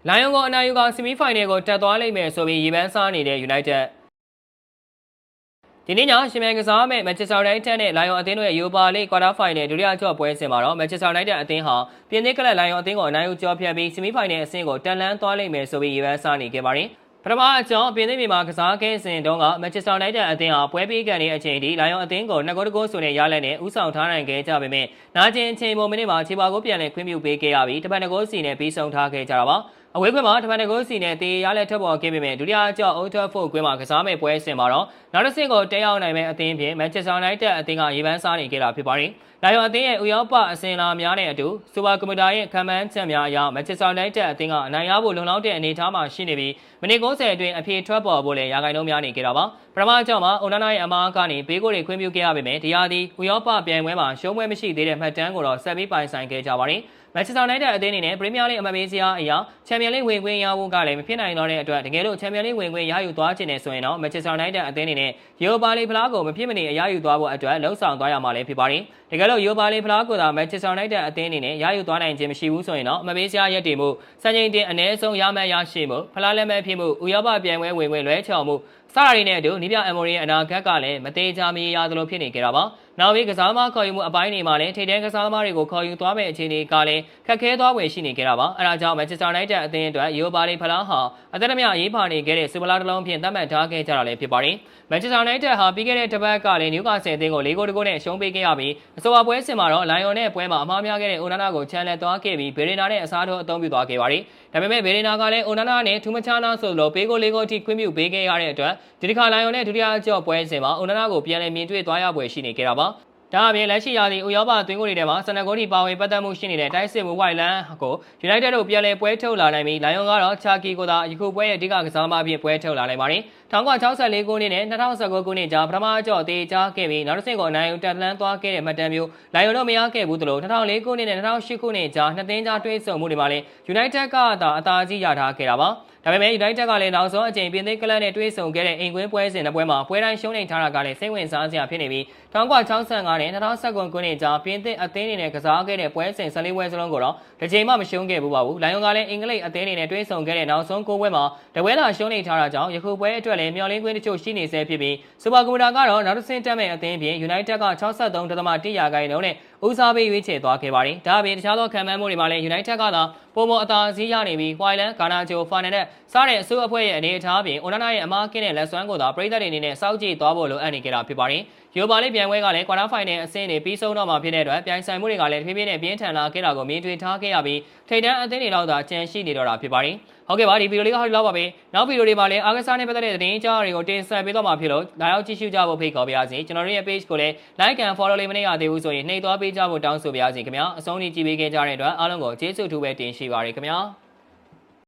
လိုင်ယွန်ကိုအနိုင်ယူကဆီမီဖိုင်နယ်ကိုတက်သွားလိမ့်မယ်ဆိုပြီးရေပန်းစားနေတဲ့ United ဒီနေ့ညရှင်မြန်ကစားမဲ့ Manchester United နဲ့ Lion အသင်းတို့ရဲ့ Europa League Quarter Final ဒုတိယကြော့ပွဲစဉ်မှာတော့ Manchester United အသင်းဟာပြင်သစ်ကလပ် Lion အသင်းကိုအနိုင်ယူကျော်ဖြတ်ပြီးဆီမီဖိုင်နယ်အဆင့်ကိုတက်လှမ်းသွားလိမ့်မယ်ဆိုပြီးရေပန်းစားနေခဲ့ပါတယ်ပထမအကြောင်းပြင်သစ်ပြည်မှာကစားခဲ့စဉ်တုန်းက Manchester United အသင်းဟာပွဲပြီးကန်နေအချိန်ထိ Lion အသင်းကို2ဂိုးတဂိုးဆိုတဲ့ရလဒ်နဲ့ဦးဆောင်ထားနိုင်ခဲ့ကြပေမဲ့နာကျင်အချိန်ပေါ်မိနစ်မှာခြေပါကိုပြန်လည်ခွင့်ပြုပေးခဲ့ရပြီးတပတ်2ဂိုးစီနဲ့ပြီးဆုံးထားခဲ့ကြတာပါအဝေးခွင့်မှာတပတ်2ဂိုးစီနဲ့တေးရလက်ထပ်ပေါ်ခဲ့ပေမဲ့ဒုတိယအကြောင်း Old Trafford ကွင်းမှာကစားမဲ့ပွဲစဉ်မှာတော့နောက်တစ်ဆင့်ကိုတက်ရောက်နိုင်မဲ့အသင်းဖြင့် Manchester United အသင်းကရေပန်းစားနေခဲ့တာဖြစ်ပါတယ်။လာယွန်အသင်းရဲ့ဥရောပအစဉ်အလာများနဲ့အတူစူပါကွန်ပျူတာရဲ့ခံမှန်းချက်များအရ Manchester United အသင်းကအနိုင်ရဖို့လုံလောက်တဲ့အနေအထားမှာရှိနေပြီးမိနစ်90အတွင်းအပြေထွက်ပေါ်ဖို့လည်းရာဂိုင်နှုန်းများနေခဲ့တာပါ။ပထမအကြောင်းမှာအိုနာနာရဲ့အမားကနေဘေးကိုတွေခွင့်ပြုခဲ့ရပေမဲ့ဒီဟာဒီဥရောပပြိုင်ပွဲမှာရှုံးပွဲမရှိသေးတဲ့မှတ်တမ်းကိုတော့ဆက်ပြီးပိုင်ဆိုင်ခဲ့ကြပါတယ်။ Manchester United အသင်းအနေနဲ့ Premier League အမပေးစရာအရာ Champions League ဝင်ခွင့်ရဖို့ကလည်းမဖြစ်နိုင်တော့တဲ့အတွက်တကယ်လို့ Champions League ဝင်ခွင့်ရယူသွားခြင်းနဲ့ဆိုရင်တော့ Manchester United အသင်းအနေနဲ့ Europa League ဖလားကိုမဖြစ်မနေအရယူသွားဖို့အတွက်လှုံ့ဆော်သွားရမှာလည်းဖြစ်ပါတယ်။တကယ်လို့ Europa League ဖလားကိုသာ Manchester United အသင်းအနေနဲ့ရယူသွားနိုင်ခြင်းမရှိဘူးဆိုရင်တော့အမပေးစရာရက်တည်မှုစံချိန်တင်အနည်းဆုံးရမှန်းရရှိမှုဖလားလက်မဲ့ဖြစ်မှုဥရောပပြိုင်ပွဲဝင်ခွင့်လွဲချော်မှုစတာတွေနဲ့အတူနီးပြအမော်ရီရဲ့အနာဂတ်ကလည်းမသေးချာမရရသလိုဖြစ်နေကြတာပါ။နောက်ပြီးကစားသမားခေါ်ယူမှုအပိုင်းတွေမှာလည်းထိပ်တန်းကစားသမားတွေကိုခေါ်ယူသွားမယ့်အခြေအနေကလည်းခက်ခဲသွားွယ်ရှိနေကြတာပါ။အဲဒါကြောင့် Manchester United အသင်းအတွက် Europa League ဖလားဟာအသက်အမြတ်အရေးပါနေခဲ့တဲ့စူပလာတစ်လုံးဖြင့်သတ်မှတ်ထားခဲ့ကြတာလည်းဖြစ်ပါတယ်။ Manchester United ဟာပြီးခဲ့တဲ့တစ်ပတ်ကလည်း Newcastle အသင်းကို4ဂိုးတဂိုးနဲ့ရှုံးပေးခဲ့ရပြီးအဆိုပါပွဲစဉ်မှာတော့ Lion နဲ့ပွဲမှာအမှားများခဲ့တဲ့ Onana ကိုချန်လက်သွားခဲ့ပြီး Berena နဲ့အစားထိုးအသုံးပြုသွားခဲ့ပါတယ်။ဒါပေမဲ့ Berena ကလည်း Onana နဲ့ထူးမခြားနာဆိုလိုပေးဂိုး4ဂိုးအထိခွင့်ပြုပေးခဲ့ရတဲ့အတွက်ဒီတစ်ခါ Lion နဲ့ဒုတိယအကြော့ပွဲစဉ်မှာ Onana ကိုပြန်လည်မြင်တွေ့သွားရပွဲရှိနေကြတာပါ။ဒါအပြင်လက်ရှိရာသီဥရောပသွင်းကိုတွေထဲမှာစနဂိုးတီပါဝင်ပတ်သက်မှုရှိနေတဲ့တိုက်စစ်မှုဝိုင်လန်ကို United တို့ပြန်လည်ပွဲထုတ်လာနိုင်ပြီး Lion ကတော့ Chucky ကိုသာယခုပွဲရဲ့အဓိကကစားသမားဖြစ်ပွဲထုတ်လာနိုင်ပါတယ်။1964ခုနှစ်နဲ့2019ခုနှစ်ကြားပထမအကြော့တေးကြားခဲ့ပြီးနောက်တစ်ဆင့်ကိုအနိုင်ယူတက်လှမ်းသွားခဲ့တဲ့မှတ်တမ်းမျိုး Lion တို့မရခဲ့ဘူးသလို2004ခုနှစ်နဲ့2008ခုနှစ်ကြားနှစ်သင်းကြားတွဲဆုံမှုတွေမှာလည်း United ကသာအသာကြီးရထားခဲ့တာပါ။ဒါပေမဲ့ United ကလည်းနောက်ဆုံးအကြိမ်ပြင်သစ်ကလပ်နဲ့တွဲဆုံခဲ့တဲ့အိမ်ကွင်းပွဲစဉ်တစ်ပွဲမှာပွဲတိုင်းရှုံးနေထားတာကလည်းစိတ်ဝင်စားစရာဖြစ်နေပြီး1965နဲ့2019ခုနှစ်ကြားပြင်သစ်အသင်းအနေနဲ့ကစားခဲ့တဲ့ပွဲစဉ်14ပွဲစလုံးကိုတော့တစ်ချိန်မှမရှုံးခဲ့ဘူးပါဘူး။ Lion ကလည်းအင်္ဂလိပ်အသင်းအနေနဲ့တွဲဆုံခဲ့တဲ့နောက်ဆုံး9ပွဲမှာတပွဲသာရှုံးနေထားတာကြောင့်ယခုပွဲအတွက်လည်းမျှော်လင့်ခွင့်တချို့ရှိနေဆဲဖြစ်ပြီးစူပါကွန်ပျူတာကတော့နောက်တစ်ဆင့်တက်မဲ့အသင်းပြင် United က63.1ရာခိုင်နှုန်းနဲ့ဦးစားပေးရွေးချယ်သွားခဲ့ပါတယ်။ဒါအပြင်တခြားသောခံမှန်းမှုတွေမှာလည်း United ကသာပုံမအသာစီးရနေပြီး Hoyland, Garnacho, Fernandes စတဲ့အဆိုးအဖွဲ့ရဲ့အနေအထားပြင် Onana ရဲ့အမားကင်းတဲ့လက်စွမ်းကိုသာပရိသတ်တွေအနေနဲ့စောင့်ကြည့်သွားဖို့လိုအပ်နေကြတာဖြစ်ပါတယ်။ Europa League ပြိုင်ပွဲကလည်း Quarter Final အဆင့်တွေပြီးဆုံးတော့မှာဖြစ်တဲ့အတွက်ပြိုင်ဆိုင်မှုတွေကလည်းဖြည်းဖြည်းနဲ့ပြင်းထန်လာခဲ့တာကိုမြင်တွေ့ထားခဲ့ရပြီးထိပ်တန်းအသင်းတွေတော့သာကြံရှိနေတော့တာဖြစ်ပါတယ်။ဟုတ်ကဲ့ပါဒီဗီဒီယိုလေးကဟောဒီလောက်ပါပဲ။နောက်ဗီဒီယိုတွေမှာလည်းအားကစားနဲ့ပတ်သက်တဲ့သတင်းကြားတွေကိုတင်ဆက်ပေးတော့မှာဖြစ်လို့လာရောက်ကြည့်ရှုကြဖို့ဖိတ်ခေါ်ပါရစေ။ကျွန်တော်တို့ရဲ့ page ကိုလည်း like and follow လေးမနေရသေးဘူးဆိုရင်နှိပ်သွားပေးကြဖို့တောင်းဆိုပါရစေခင်ဗျာ။အဆုံးထိကြည့်ပေးခဲ့ကြတဲ့အတွက်အားလုံးကိုကျေးဇူးအထူးပဲတင်ရှိပါရစေခင်ဗျာ။